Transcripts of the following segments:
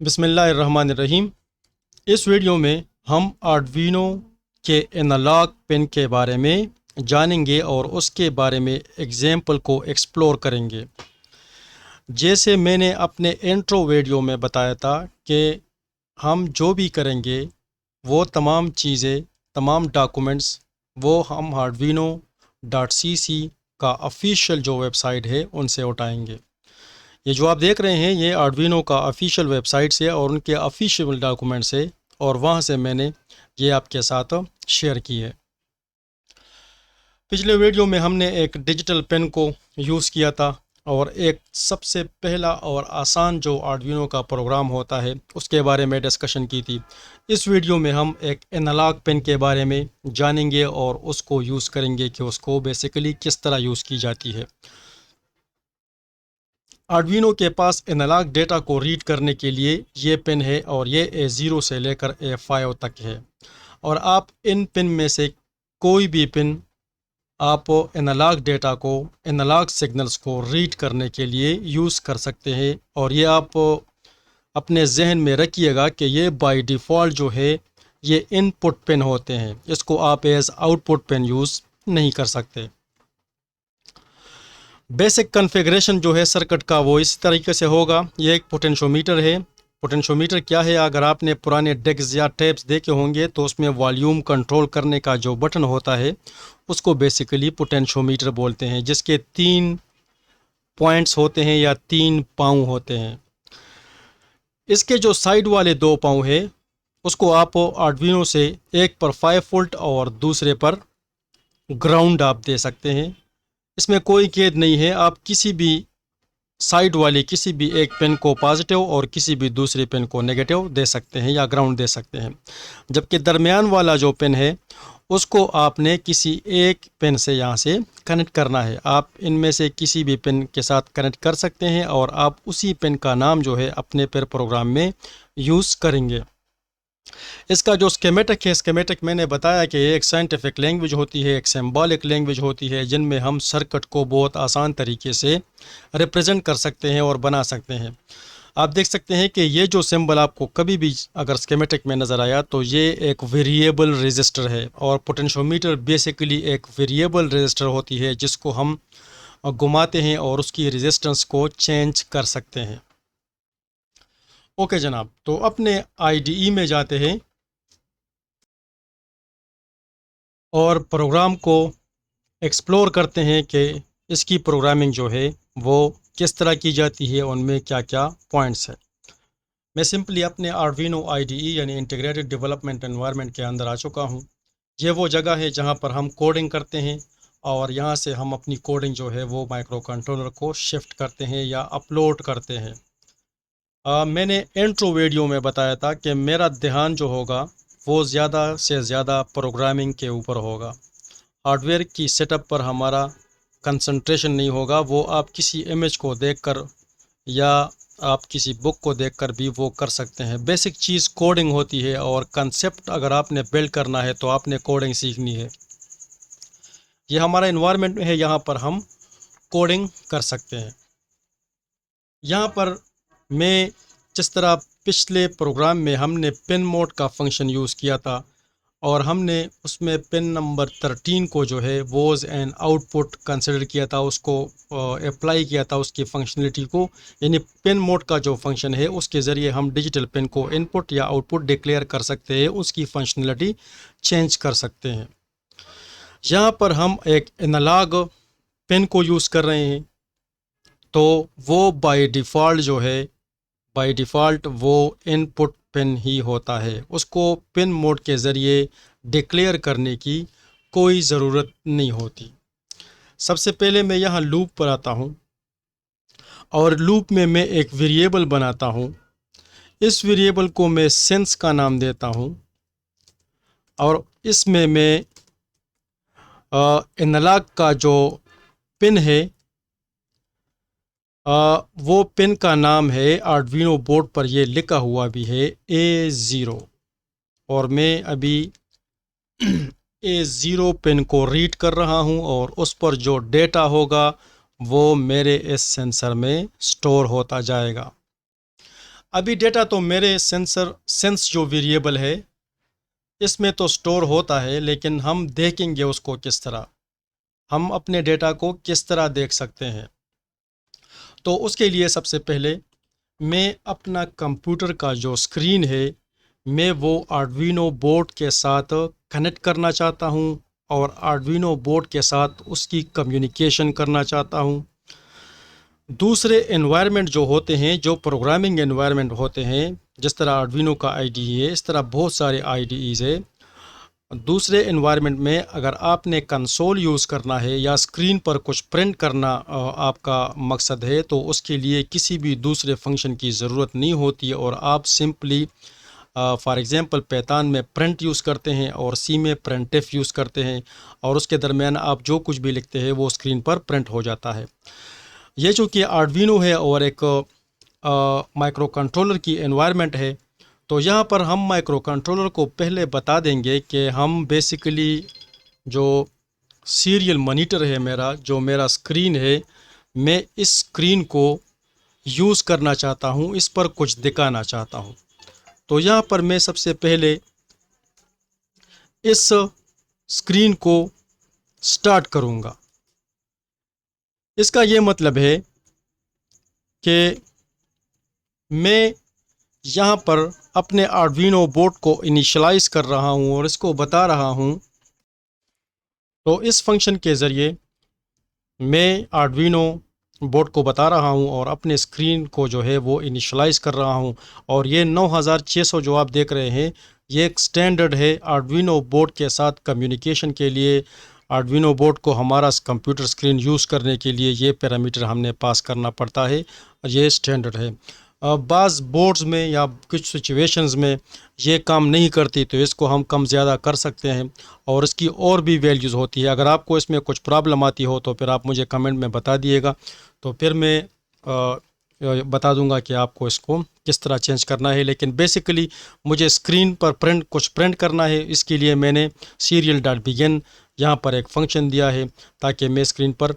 بسم اللہ الرحمن الرحیم۔ اس ویڈیو میں ہم آرڈوینو کے انالاگ پن کے بارے میں جانیں گے اور اس کے بارے میں ایگزامپل کو ایکسپلور کریں گے۔ جیسے میں نے اپنے انٹرو ویڈیو میں بتایا تھا کہ ہم جو بھی کریں گے وہ تمام چیزیں، تمام ڈاکومنٹس وہ ہم arduino.cc کا آفیشیل جو ویب سائٹ ہے ان سے اٹھائیں گے۔ یہ جو آپ دیکھ رہے ہیں یہ آرڈوینو کا آفیشیل ویب سائٹ سے اور ان کے آفیشیل ڈاکومنٹس ہے، اور وہاں سے میں نے یہ آپ کے ساتھ شیئر کی ہے۔ پچھلے ویڈیو میں ہم نے ایک ڈیجیٹل پین کو یوز کیا تھا اور ایک سب سے پہلا اور آسان جو آرڈوینو کا پروگرام ہوتا ہے اس کے بارے میں ڈسکشن کی تھی۔ اس ویڈیو میں ہم ایک انالاگ پین کے بارے میں جانیں گے اور اس کو یوز کریں گے کہ اس کو بیسیکلی کس طرح یوز کی جاتی ہے۔ آرڈوینو کے پاس انالاگ ڈیٹا کو ریڈ کرنے کے لیے یہ پن ہے اور یہ A0 سے لے کر A5 تک ہے، اور آپ ان پن میں سے کوئی بھی پن آپ انالاگ ڈیٹا کو، انالاگ سگنلز کو ریڈ کرنے کے لیے یوز کر سکتے ہیں، اور یہ آپ اپنے ذہن میں رکھیے گا کہ یہ بائی ڈیفالٹ جو ہے یہ ان پٹ پن ہوتے ہیں، اس کو آپ ایز آؤٹ پٹ پن یوز نہیں کر سکتے۔ بیسک کنفیگریشن جو ہے سرکٹ کا وہ اس طریقے سے ہوگا۔ یہ ایک پوٹینشیومیٹر ہے۔ پوٹینشیومیٹر کیا ہے؟ اگر آپ نے پرانے ڈیکس یا ٹیپس دیکھے ہوں گے تو اس میں والیوم کنٹرول کرنے کا جو بٹن ہوتا ہے اس کو بیسیکلی پوٹینشیومیٹر بولتے ہیں، جس کے 3 پوائنٹس ہوتے ہیں یا 3 پاؤں ہوتے ہیں۔ اس کے جو سائیڈ والے 2 پاؤں ہیں اس کو آپ آرڈوینو سے ایک پر 5 وولٹ اور دوسرے پر گراؤنڈ آپ دے سکتے ہیں۔ اس میں کوئی قید نہیں ہے، آپ کسی بھی سائیڈ والے کسی بھی ایک پن کو پازیٹیو اور کسی بھی دوسرے پن کو نیگیٹیو دے سکتے ہیں یا گراؤنڈ دے سکتے ہیں، جبکہ درمیان والا جو پن ہے اس کو آپ نے کسی ایک پن سے یہاں سے کنیکٹ کرنا ہے۔ آپ ان میں سے کسی بھی پن کے ساتھ کنیکٹ کر سکتے ہیں اور آپ اسی پن کا نام جو ہے اپنے پروگرام میں یوز کریں گے۔ اس کا جو اسکیمیٹک ہے، اسکیمیٹک میں نے بتایا کہ ایک سائنٹیفک لینگویج ہوتی ہے، ایک سمبولک لینگویج ہوتی ہے، جن میں ہم سرکٹ کو بہت آسان طریقے سے ریپرزینٹ کر سکتے ہیں اور بنا سکتے ہیں۔ آپ دیکھ سکتے ہیں کہ یہ جو سمبل آپ کو کبھی بھی اگر اسکیمیٹک میں نظر آیا تو یہ ایک ویریبل رجسٹر ہے، اور پوٹینشیومیٹر بیسیکلی ایک ویریبل رجسٹر ہوتی ہے جس کو ہم گھماتے ہیں اور اس کی ریزسٹنس کو چینج کر سکتے ہیں۔ اوکے جناب، تو اپنے IDE میں جاتے ہیں اور پروگرام کو ایکسپلور کرتے ہیں کہ اس کی پروگرامنگ جو ہے وہ کس طرح کی جاتی ہے، ان میں کیا کیا پوائنٹس ہیں۔ میں سمپلی اپنے آرڈوینو IDE یعنی انٹیگریٹڈ ڈیولپمنٹ انوائرمنٹ کے اندر آ چکا ہوں۔ یہ وہ جگہ ہے جہاں پر ہم کوڈنگ کرتے ہیں، اور یہاں سے ہم اپنی کوڈنگ جو ہے وہ مائکرو کنٹرولر کو شفٹ کرتے ہیں یا اپلوڈ کرتے ہیں۔ میں نے انٹرو ویڈیو میں بتایا تھا کہ میرا دھیان جو ہوگا وہ زیادہ سے زیادہ پروگرامنگ کے اوپر ہوگا۔ ہارڈ ویئر کی سیٹ اپ پر ہمارا کنسنٹریشن نہیں ہوگا، وہ آپ کسی امیج کو دیکھ کر یا آپ کسی بک کو دیکھ کر بھی وہ کر سکتے ہیں۔ بیسک چیز کوڈنگ ہوتی ہے، اور کنسیپٹ اگر آپ نے بلڈ کرنا ہے تو آپ نے کوڈنگ سیکھنی ہے۔ یہ ہمارا انوائرمنٹ ہے، یہاں پر ہم کوڈنگ کر سکتے ہیں۔ یہاں پر میں جس طرح پچھلے پروگرام میں ہم نے پن موڈ کا فنکشن یوز کیا تھا، اور ہم نے اس میں پن نمبر 13 کو جو ہے was and output consider کیا تھا، اس کو اپلائی کیا تھا اس کی فنکشنلٹی کو، یعنی پن موڈ کا جو فنکشن ہے اس کے ذریعے ہم ڈیجیٹل پن کو ان پٹ یا آؤٹ پٹ ڈکلیئر کر سکتے ہیں، اس کی فنکشنلٹی چینج کر سکتے ہیں۔ یہاں پر ہم ایک انالاگ پن کو یوز کر رہے ہیں، تو وہ بائی ڈیفالٹ وہ ان پٹ پن ہی ہوتا ہے، اس کو پن موڈ کے ذریعے ڈکلیئر کرنے کی کوئی ضرورت نہیں ہوتی۔ سب سے پہلے میں یہاں لوپ پر آتا ہوں، اور لوپ میں ایک ویریبل بناتا ہوں۔ اس ویریبل کو میں سینس کا نام دیتا ہوں، اور اس میں انالاگ کا جو پن ہے وہ پن کا نام ہے، آرڈوینو بورڈ پر یہ لکھا ہوا بھی ہے A0، اور میں ابھی A0 پن کو ریڈ کر رہا ہوں، اور اس پر جو ڈیٹا ہوگا وہ میرے اس سینسر میں سٹور ہوتا جائے گا۔ ابھی ڈیٹا تو میرے سینس جو ویریبل ہے اس میں تو سٹور ہوتا ہے، لیکن ہم دیکھیں گے اس کو کس طرح، ہم اپنے ڈیٹا کو کس طرح دیکھ سکتے ہیں۔ تو اس کے لیے سب سے پہلے میں اپنا کمپیوٹر کا جو اسکرین ہے میں وہ آرڈوینو بورڈ کے ساتھ کنیکٹ کرنا چاہتا ہوں، اور آرڈوینو بورڈ کے ساتھ اس کی کمیونیکیشن کرنا چاہتا ہوں۔ دوسرے انوائرمنٹ جو ہوتے ہیں، جو پروگرامنگ انوائرمنٹ ہوتے ہیں، جس طرح آرڈوینو کا آئی ڈی ای ہے، اس طرح بہت سارے آئی ڈی ایز ہے۔ دوسرے انوائرمنٹ میں اگر آپ نے کنسول یوز کرنا ہے یا اسکرین پر کچھ پرنٹ کرنا آپ کا مقصد ہے، تو اس کے لیے کسی بھی دوسرے فنکشن کی ضرورت نہیں ہوتی، اور آپ سمپلی فار ایگزامپل پیتان میں پرنٹ یوز کرتے ہیں اور سی میں پرنٹ ایف یوز کرتے ہیں، اور اس کے درمیان آپ جو کچھ بھی لکھتے ہیں وہ اسکرین پر پرنٹ ہو جاتا ہے۔ یہ چونکہ آرڈوینو ہے اور ایک مائکرو کنٹرولر کی انوائرمنٹ ہے، تو یہاں پر ہم مائکرو کنٹرولر کو پہلے بتا دیں گے کہ ہم بیسیکلی جو سیریل مانیٹر ہے جو میرا اسکرین ہے، میں اس اسکرین کو یوز کرنا چاہتا ہوں، اس پر کچھ دکھانا چاہتا ہوں۔ تو یہاں پر میں سب سے پہلے اس اسکرین کو سٹارٹ کروں گا۔ اس کا یہ مطلب ہے کہ میں یہاں پر اپنے آرڈوینو بورڈ کو انیشلائز کر رہا ہوں اور اس کو بتا رہا ہوں، تو اس فنکشن کے ذریعے میں آرڈوینو بورڈ کو بتا رہا ہوں اور اپنے اسکرین کو جو ہے وہ انیشلائز کر رہا ہوں۔ اور یہ 9600 جو آپ دیکھ رہے ہیں، یہ ایک سٹینڈرڈ ہے آرڈوینو بورڈ کے ساتھ کمیونیکیشن کے لیے۔ آرڈوینو بورڈ کو ہمارا کمپیوٹر اسکرین یوز کرنے کے لیے یہ پیرامیٹر ہم نے پاس کرنا پڑتا ہے، یہ سٹینڈرڈ ہے۔ بعض بورڈز میں یا کچھ سچویشنز میں یہ کام نہیں کرتی، تو اس کو ہم کم زیادہ کر سکتے ہیں، اور اس کی اور بھی ویلیوز ہوتی ہے۔ اگر آپ کو اس میں کچھ پرابلم آتی ہو تو پھر آپ مجھے کمنٹ میں بتا دیے گا، تو پھر میں بتا دوں گا کہ آپ کو اس کو کس طرح چینج کرنا ہے۔ لیکن بیسیکلی مجھے اسکرین پر کچھ پرنٹ کرنا ہے، اس کے لیے میں نے سیریل ڈاٹ بگن یہاں پر ایک فنکشن دیا ہے، تاکہ میں اسکرین پر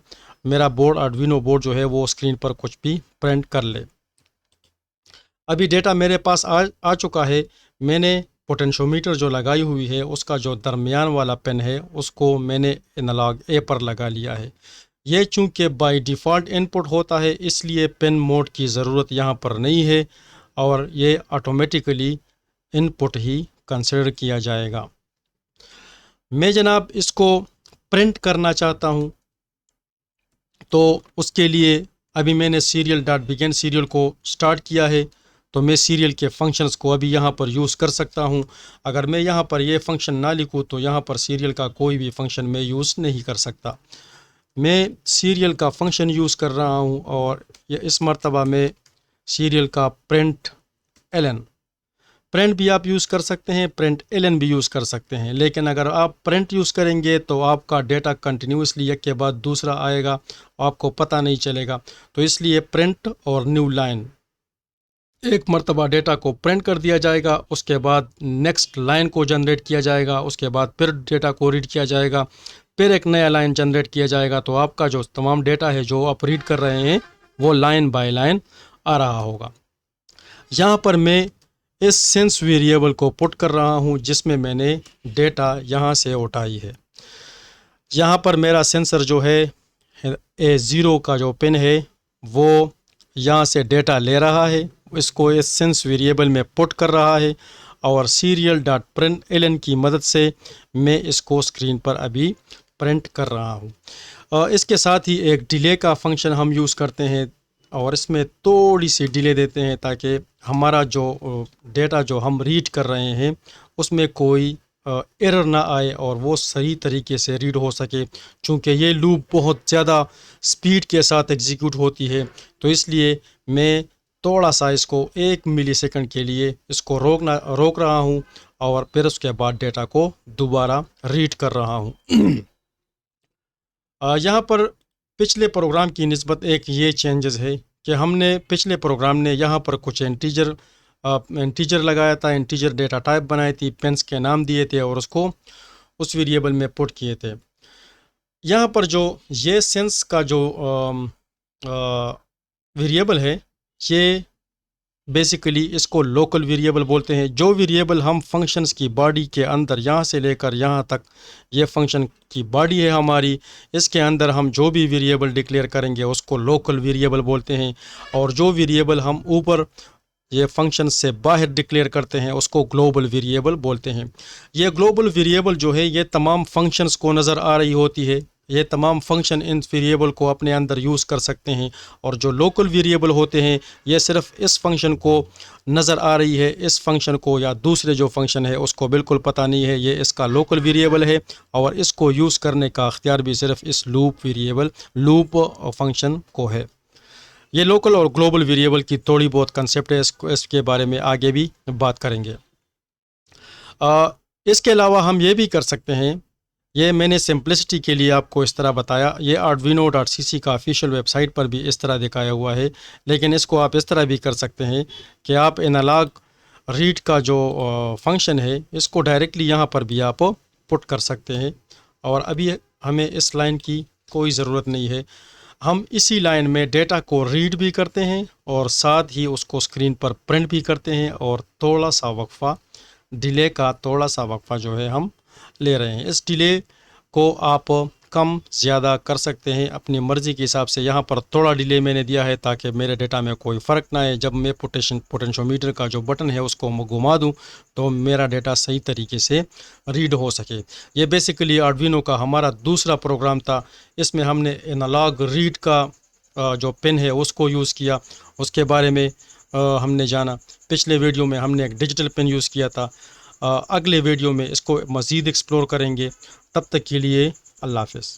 میرا بورڈ آرڈوینو بورڈ جو ہے وہ اسکرین پر کچھ بھی پرنٹ کر لے۔ ابھی ڈیٹا میرے پاس آ چکا ہے۔ میں نے پوٹینشیومیٹر جو لگائی ہوئی ہے، اس کا جو درمیان والا پن ہے اس کو میں نے انالاگ اے پر لگا لیا ہے۔ یہ چونکہ بائی ڈیفالٹ ان پٹ ہوتا ہے، اس لیے پن موڈ کی ضرورت یہاں پر نہیں ہے، اور یہ آٹومیٹیکلی ان پٹ ہی کنسیڈر کیا جائے گا۔ میں جناب اس کو پرنٹ کرنا چاہتا ہوں، تو اس کے لیے ابھی میں نے سیریل ڈاٹ بگن سیریل کو سٹارٹ کیا ہے، تو میں سیریل کے فنکشنز کو ابھی یہاں پر یوز کر سکتا ہوں۔ اگر میں یہاں پر یہ فنکشن نہ لکھوں تو یہاں پر سیریل کا کوئی بھی فنکشن میں یوز نہیں کر سکتا۔ میں سیریل کا فنکشن یوز کر رہا ہوں، اور اس مرتبہ میں سیریل کا پرنٹ ایلن بھی آپ یوز کر سکتے ہیں، پرنٹ ایلن بھی یوز کر سکتے ہیں، لیکن اگر آپ پرنٹ یوز کریں گے تو آپ کا ڈیٹا کنٹینیوسلی ایک کے بعد دوسرا آئے گا، آپ کو پتہ نہیں چلے گا۔ تو اس لیے پرنٹ اور نیو لائن، ایک مرتبہ ڈیٹا کو پرنٹ کر دیا جائے گا، اس کے بعد نیکسٹ لائن کو جنریٹ کیا جائے گا، اس کے بعد پھر ڈیٹا کو ریڈ کیا جائے گا، پھر ایک نیا لائن جنریٹ کیا جائے گا۔ تو آپ کا جو تمام ڈیٹا ہے جو آپ ریڈ کر رہے ہیں وہ لائن بائی لائن آ رہا ہوگا۔ یہاں پر میں اس سینس ویریبل کو پٹ کر رہا ہوں، جس میں میں نے ڈیٹا یہاں سے اٹھائی ہے۔ یہاں پر میرا سینسر جو ہے A0 کا جو پن ہے وہ یہاں سے ڈیٹا لے رہا ہے، اس کو اس سینس ویریبل میں پٹ کر رہا ہے، اور سیریل ڈاٹ پرنٹ ایلن کی مدد سے میں اس کو اسکرین پر ابھی پرنٹ کر رہا ہوں۔ اس کے ساتھ ہی ایک ڈیلے کا فنکشن ہم یوز کرتے ہیں، اور اس میں تھوڑی سی ڈیلے دیتے ہیں تاکہ ہمارا جو ڈیٹا جو ہم ریڈ کر رہے ہیں اس میں کوئی ایرر نہ آئے اور وہ صحیح طریقے سے ریڈ ہو سکے۔ چونکہ یہ لوپ بہت زیادہ سپیڈ کے ساتھ ایگزیکیوٹ ہوتی ہے، تو اس لیے میں تھوڑا سا اس کو 1 ملی سیکنڈ کے لیے اس کو روک رہا ہوں، اور پھر اس کے بعد ڈیٹا کو دوبارہ ریڈ کر رہا ہوں۔ یہاں پر پچھلے پروگرام کی نسبت ایک یہ چینجز ہے کہ ہم نے پچھلے پروگرام نے یہاں پر کچھ انٹیجر لگایا تھا، انٹیجر ڈیٹا ٹائپ بنائی تھی، پینس کے نام دیے تھے اور اس کو اس ویریبل میں پٹ کیے تھے۔ یہاں پر جو یہ سینس کا جو ویریبل ہے، یہ بیسیکلی اس کو لوکل ویریبل بولتے ہیں. جو ویریبل ہم فنکشنز کی باڈی کے اندر یہاں سے لے کر یہاں تک، یہ فنکشن کی باڈی ہے ہماری، اس کے اندر ہم جو بھی ویریبل ڈکلیئر کریں گے اس کو لوکل ویریبل بولتے ہیں. اور جو ویریبل ہم اوپر یہ فنکشن سے باہر ڈکلیئر کرتے ہیں اس کو گلوبل ویریبل بولتے ہیں. یہ گلوبل ویریبل جو ہے یہ تمام فنکشنز کو نظر آ رہی ہوتی ہے. یہ تمام فنکشن ان ویریبل کو اپنے اندر یوز کر سکتے ہیں. اور جو لوکل ویریبل ہوتے ہیں یہ صرف اس فنکشن کو نظر آ رہی ہے، اس فنکشن کو یا دوسرے جو فنکشن ہے اس کو بالکل پتہ نہیں ہے یہ اس کا لوکل ویریبل ہے. اور اس کو یوز کرنے کا اختیار بھی صرف اس لوپ فنکشن کو ہے. یہ لوکل اور گلوبل ویریبل کی تھوڑی بہت کنسیپٹ ہے، اس کے بارے میں آگے بھی بات کریں گے. اس کے علاوہ ہم یہ بھی کر سکتے ہیں، یہ میں نے سمپلسٹی کے لیے آپ کو اس طرح بتایا. یہ arduino.cc کا آفیشیل ویب سائٹ پر بھی اس طرح دکھایا ہوا ہے، لیکن اس کو آپ اس طرح بھی کر سکتے ہیں کہ آپ انالاگ ریڈ کا جو فنکشن ہے اس کو ڈائریکٹلی یہاں پر بھی آپ پٹ کر سکتے ہیں. اور ابھی ہمیں اس لائن کی کوئی ضرورت نہیں ہے، ہم اسی لائن میں ڈیٹا کو ریڈ بھی کرتے ہیں اور ساتھ ہی اس کو اسکرین پر پرنٹ بھی کرتے ہیں. اور تھوڑا سا وقفہ، ڈیلے کا تھوڑا سا وقفہ جو ہے ہم لے رہے ہیں. اس ڈیلے کو آپ کم زیادہ کر سکتے ہیں اپنی مرضی کے حساب سے. یہاں پر تھوڑا ڈیلے میں نے دیا ہے تاکہ میرے ڈیٹا میں کوئی فرق نہ آئے. جب میں پوٹینشیو میٹر کا جو بٹن ہے اس کو گھما دوں تو میرا ڈیٹا صحیح طریقے سے ریڈ ہو سکے. یہ بیسیکلی آرڈوینو کا ہمارا دوسرا پروگرام تھا. اس میں ہم نے انالاگ ریڈ کا جو پن ہے اس کو یوز کیا، اس کے بارے میں ہم نے جانا. پچھلے ویڈیو میں ہم نے ایک ڈیجیٹل پن یوز کیا تھا. اگلے ویڈیو میں اس کو مزید ایکسپلور کریں گے. تب تک کے لیے اللہ حافظ.